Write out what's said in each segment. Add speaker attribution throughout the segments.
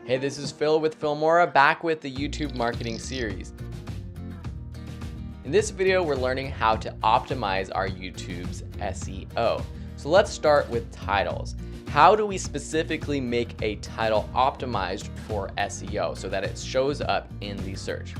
Speaker 1: Hey, this is Phil with Filmora, back with the YouTube marketing series. In this video, we're learning how to optimize our YouTube's SEO. So let's start with titles. How do we specifically make a title optimized for SEO so that it shows up in the search?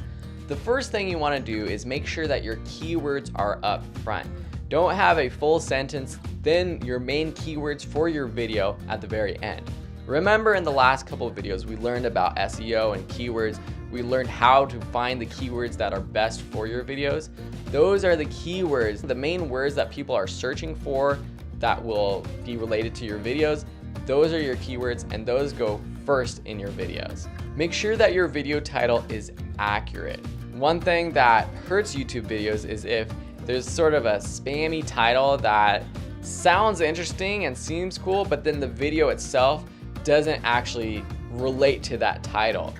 Speaker 1: The first thing you want to do is make sure that your keywords are up front. Don't have a full sentence, then your main keywords for your video at the very end. Remember, in the last couple of videos, we learned about SEO and keywords. We learned how to find the keywords that are best for your videos. Those are the keywords, the main words that people are searching for that will be related to your videos. Those are your keywords, and those go first in your videos. Make sure that your video title is accurate. One thing that hurts YouTube videos is if there's sort of a spammy title that sounds interesting and seems cool, but then the video itself doesn't actually relate to that title.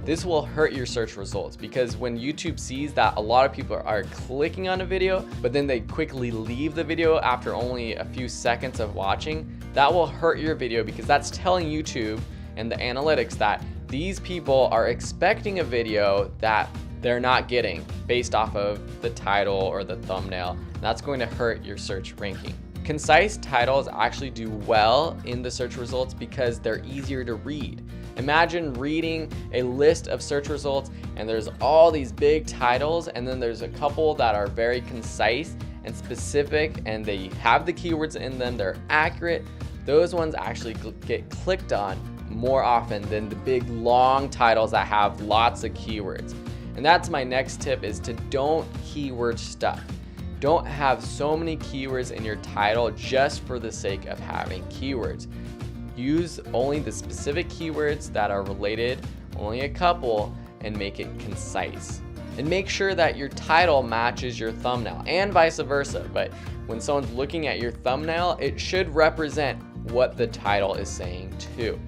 Speaker 1: This will hurt your search results because when YouTube sees that a lot of people are clicking on a video, but then they quickly leave the video after only a few seconds of watching, that will hurt your video because that's telling YouTube and the analytics that these people are expecting a video that they're not getting based off of the title or the thumbnail. That's going to hurt your search ranking. Concise titles actually do well in the search results because they're easier to read. Imagine reading a list of search results and there's all these big titles, and then there's a couple that are very concise and specific and they have the keywords in them, they're accurate. Those ones actually get clicked on more often than the big long titles that have lots of keywords. And that's my next tip, is to don't keyword stuff. Don't have so many keywords in your title just for the sake of having keywords. Use only the specific keywords that are related, only a couple, and make it concise. And make sure that your title matches your thumbnail, and vice versa. But when someone's looking at your thumbnail, it should represent what the title is saying too.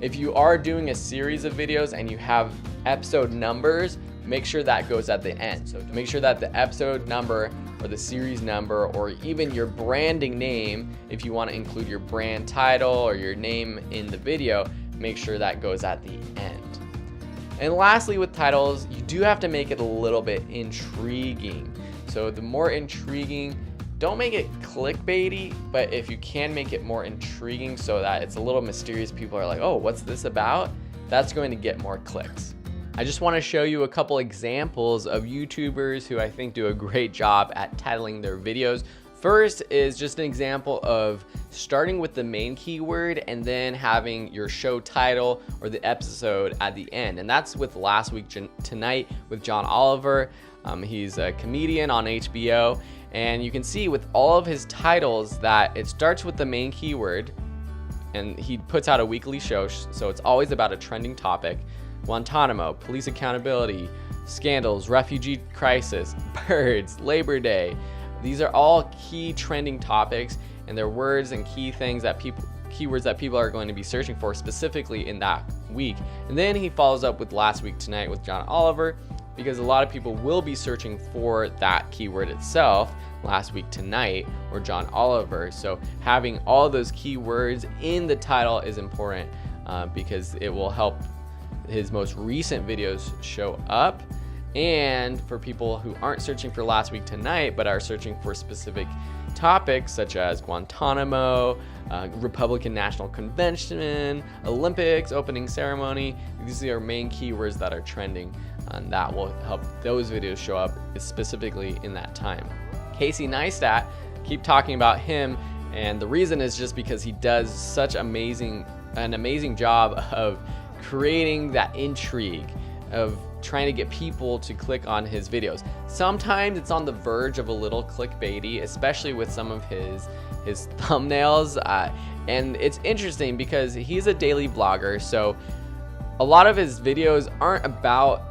Speaker 1: If you are doing a series of videos and you have episode numbers, make sure that goes at the end. So make sure that the episode number or the series number or even your branding name, if you want to include your brand title or your name in the video, make sure that goes at the end. And lastly, with titles, you do have to make it a little bit intriguing. So the more intriguing, don't make it clickbaity, but if you can make it more intriguing so that it's a little mysterious, people are like, oh, what's this about? That's going to get more clicks. I just want to show you a couple examples of YouTubers who I think do a great job at titling their videos. First is just an example of starting with the main keyword and then having your show title or the episode at the end. And that's with Last Week Tonight with John Oliver. He's a comedian on HBO. And you can see with all of his titles that it starts with the main keyword, and he puts out a weekly show, so it's always about a trending topic. Guantanamo, police accountability, scandals, refugee crisis, birds, Labor Day. These are all key trending topics, and they're words and keywords that people are going to be searching for specifically in that week. And then he follows up with Last Week Tonight with John Oliver, because a lot of people will be searching for that keyword itself, Last Week Tonight or John Oliver. So having all those keywords in the title is important because it will help his most recent videos show up. And for people who aren't searching for Last Week Tonight but are searching for specific topics such as Guantanamo, Republican National Convention, Olympics, opening ceremony, these are main keywords that are trending, and that will help those videos show up specifically in that time. Casey Neistat, keep talking about him, and the reason is just because he does such an amazing job of creating that intrigue, of trying to get people to click on his videos. Sometimes it's on the verge of a little clickbaity, especially with some of his thumbnails, and it's interesting because he's a daily vlogger, so a lot of his videos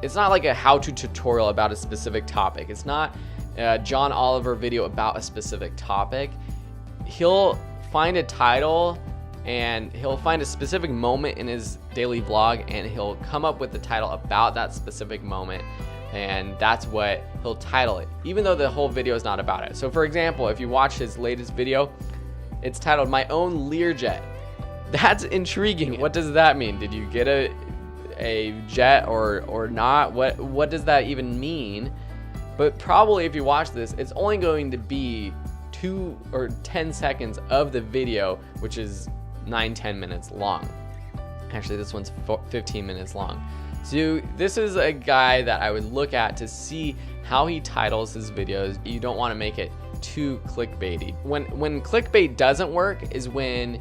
Speaker 1: it's not like a how-to tutorial about a specific topic. It's not a John Oliver video about a specific topic. He'll find a title and he'll find a specific moment in his daily vlog and he'll come up with the title about that specific moment, and that's what he'll title it, even though the whole video is not about it. So for example, if you watch his latest video, it's titled My Own Learjet. That's intriguing. What does that mean? Did you get a jet or not? What does that even mean? But probably if you watch this, it's only going to be 2 or 10 seconds of the video, which is 9-10 minutes long. Actually, this one's 15 minutes long. So this is a guy that I would look at to see how he titles his videos. You don't want to make it too clickbaity. When clickbait doesn't work is when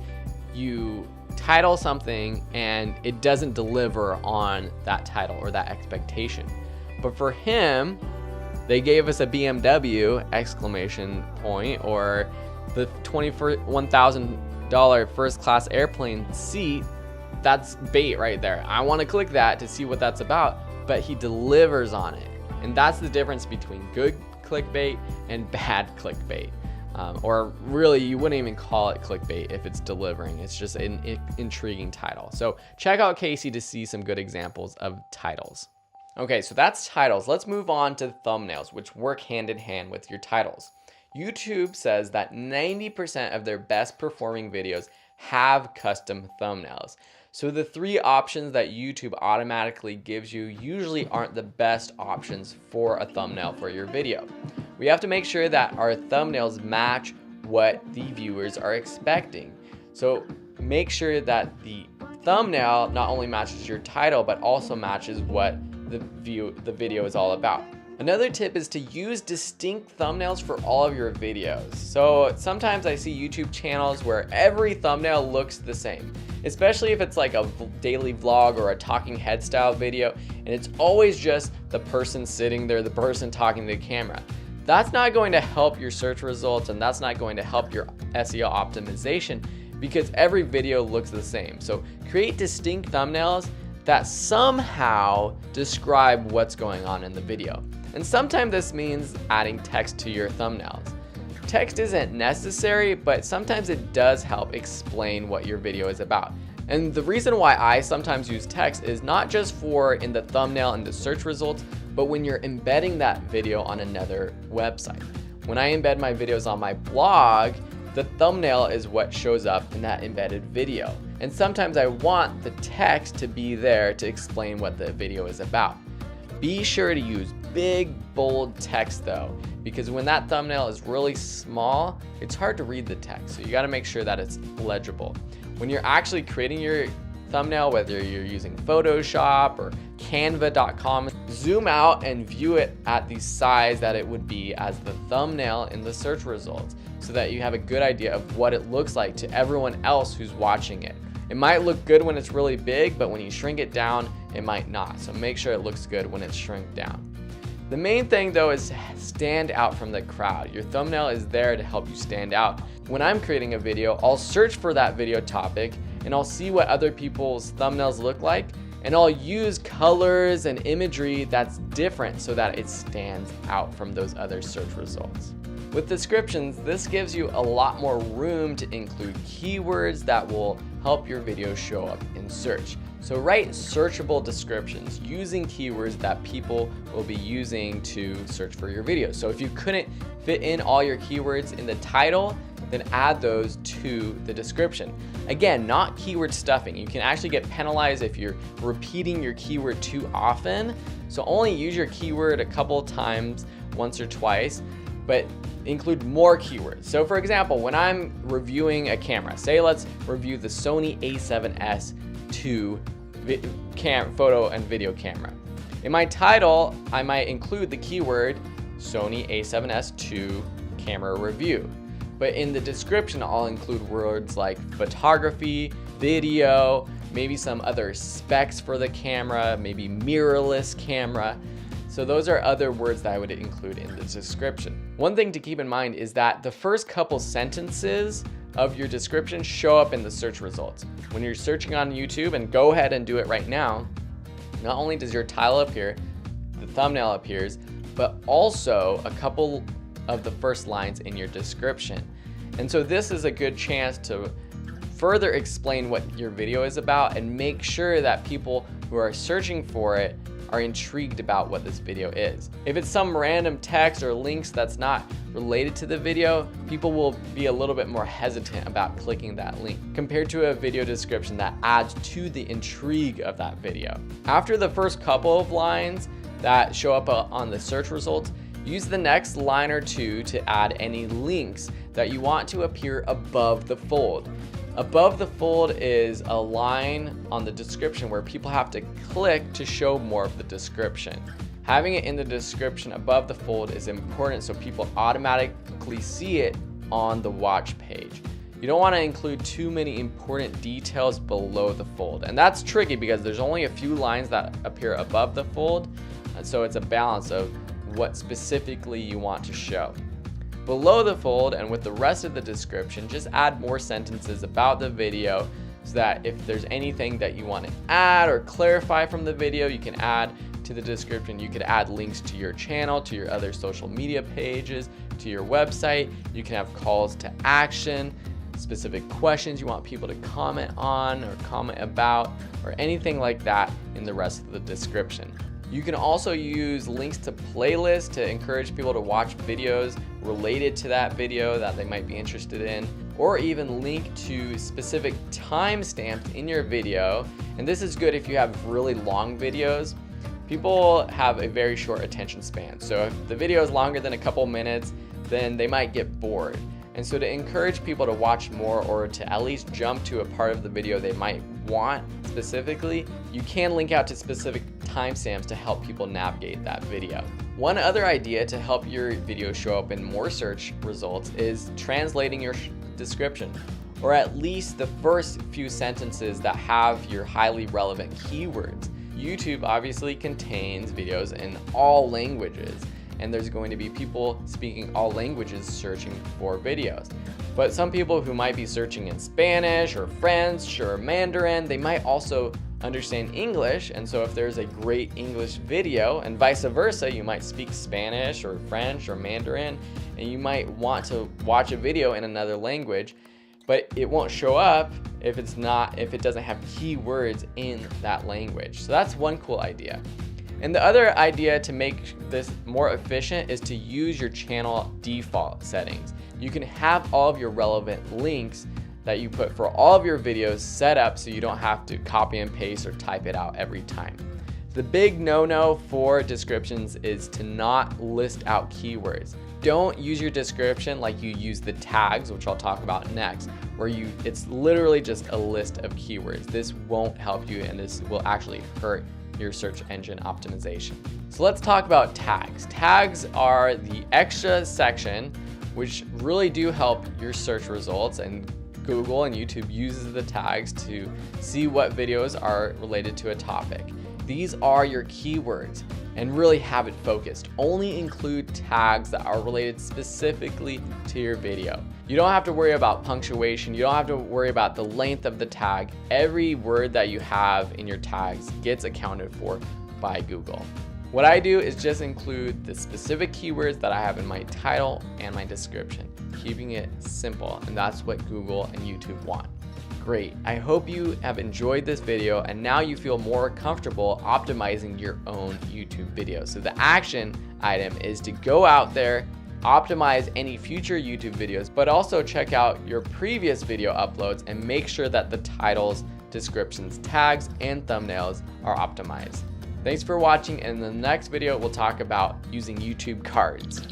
Speaker 1: you title something and it doesn't deliver on that title or that expectation. But for him, they gave us a BMW exclamation point or the $21,000 first class airplane seat. That's bait right there. I want to click that to see what that's about, but he delivers on it. And that's the difference between good clickbait and bad clickbait. Or really, you wouldn't even call it clickbait if it's delivering. It's just an intriguing title. So check out Casey to see some good examples of titles. Okay, so that's titles. Let's move on to thumbnails, which work hand in hand with your titles. YouTube says that 90% of their best performing videos have custom thumbnails. So the 3 options that YouTube automatically gives you usually aren't the best options for a thumbnail for your video. We have to make sure that our thumbnails match what the viewers are expecting. So make sure that the thumbnail not only matches your title, but also matches what the video is all about. Another tip is to use distinct thumbnails for all of your videos. So sometimes I see YouTube channels where every thumbnail looks the same, especially if it's like a daily vlog or a talking head style video, and it's always just the person sitting there, the person talking to the camera. That's not going to help your search results, and that's not going to help your SEO optimization because every video looks the same. So create distinct thumbnails that somehow describe what's going on in the video. And sometimes this means adding text to your thumbnails. Text isn't necessary, but sometimes it does help explain what your video is about. And the reason why I sometimes use text is not just for in the thumbnail and the search results, but when you're embedding that video on another website. When I embed my videos on my blog, the thumbnail is what shows up in that embedded video. And sometimes I want the text to be there to explain what the video is about. Be sure to use big, bold text though, because when that thumbnail is really small, it's hard to read the text. So you gotta make sure that it's legible. When you're actually creating your thumbnail, whether you're using Photoshop or canva.com, zoom out and view it at the size that it would be as the thumbnail in the search results so that you have a good idea of what it looks like to everyone else who's watching it. It might look good when it's really big, but when you shrink it down, it might not. So make sure it looks good when it's shrunk down. The main thing though is stand out from the crowd. Your thumbnail is there to help you stand out. When I'm creating a video, I'll search for that video topic and I'll see what other people's thumbnails look like, and I'll use colors and imagery that's different so that it stands out from those other search results. With descriptions, this gives you a lot more room to include keywords that will help your video show up in search. So write searchable descriptions using keywords that people will be using to search for your video. So if you couldn't fit in all your keywords in the title, then add those to the description. Again, not keyword stuffing. You can actually get penalized if you're repeating your keyword too often. So only use your keyword a couple times, once or twice, but include more keywords. So for example, when I'm reviewing a camera, say let's review the Sony a7S II photo and video camera. In my title, I might include the keyword Sony a7S II camera review. But in the description, I'll include words like photography, video, maybe some other specs for the camera, maybe mirrorless camera. So those are other words that I would include in the description. One thing to keep in mind is that the first couple sentences of your description show up in the search results. When you're searching on YouTube, and go ahead and do it right now, not only does your title appear, the thumbnail appears, but also a couple of the first lines in your description. And so this is a good chance to further explain what your video is about and make sure that people who are searching for it are intrigued about what this video is. If it's some random text or links that's not related to the video, people will be a little bit more hesitant about clicking that link compared to a video description that adds to the intrigue of that video. After the first couple of lines that show up on the search results, use the next line or two to add any links that you want to appear above the fold. Above the fold is a line on the description where people have to click to show more of the description. Having it in the description above the fold is important so people automatically see it on the watch page. You don't want to include too many important details below the fold. And that's tricky because there's only a few lines that appear above the fold. And so it's a balance of what specifically you want to show. Below the fold and with the rest of the description, just add more sentences about the video so that if there's anything that you want to add or clarify from the video, you can add to the description. You could add links to your channel, to your other social media pages, to your website. You can have calls to action, specific questions you want people to comment on or comment about, or anything like that in the rest of the description. You can also use links to playlists to encourage people to watch videos related to that video that they might be interested in, or even link to specific timestamps in your video. And this is good if you have really long videos. People have a very short attention span. So if the video is longer than a couple minutes, then they might get bored. And so to encourage people to watch more or to at least jump to a part of the video they might want specifically, you can link out to specific timestamps to help people navigate that video. One other idea to help your video show up in more search results is translating your description, or at least the first few sentences that have your highly relevant keywords. YouTube obviously contains videos in all languages, and there's going to be people speaking all languages searching for videos. But some people who might be searching in Spanish or French or Mandarin, they might also understand English. And so if there's a great English video and vice versa, you might speak Spanish or French or Mandarin, and you might want to watch a video in another language, but it won't show up if it doesn't have keywords in that language. So that's one cool idea. And the other idea to make this more efficient is to use your channel default settings. You can have all of your relevant links that you put for all of your videos set up so you don't have to copy and paste or type it out every time. The big no-no for descriptions is to not list out keywords. Don't use your description like you use the tags, which I'll talk about next, where it's literally just a list of keywords. This won't help you, and this will actually hurt your search engine optimization. So let's talk about tags. Tags are the extra section which really do help your search results, and Google and YouTube uses the tags to see what videos are related to a topic. These are your keywords, and really have it focused. Only include tags that are related specifically to your video. You don't have to worry about punctuation. You don't have to worry about the length of the tag. Every word that you have in your tags gets accounted for by Google. What I do is just include the specific keywords that I have in my title and my description, keeping it simple, and that's what Google and YouTube want. Great, I hope you have enjoyed this video and now you feel more comfortable optimizing your own YouTube videos. So the action item is to go out there, optimize any future YouTube videos, but also check out your previous video uploads and make sure that the titles, descriptions, tags, and thumbnails are optimized. Thanks for watching, and in the next video we'll talk about using YouTube cards.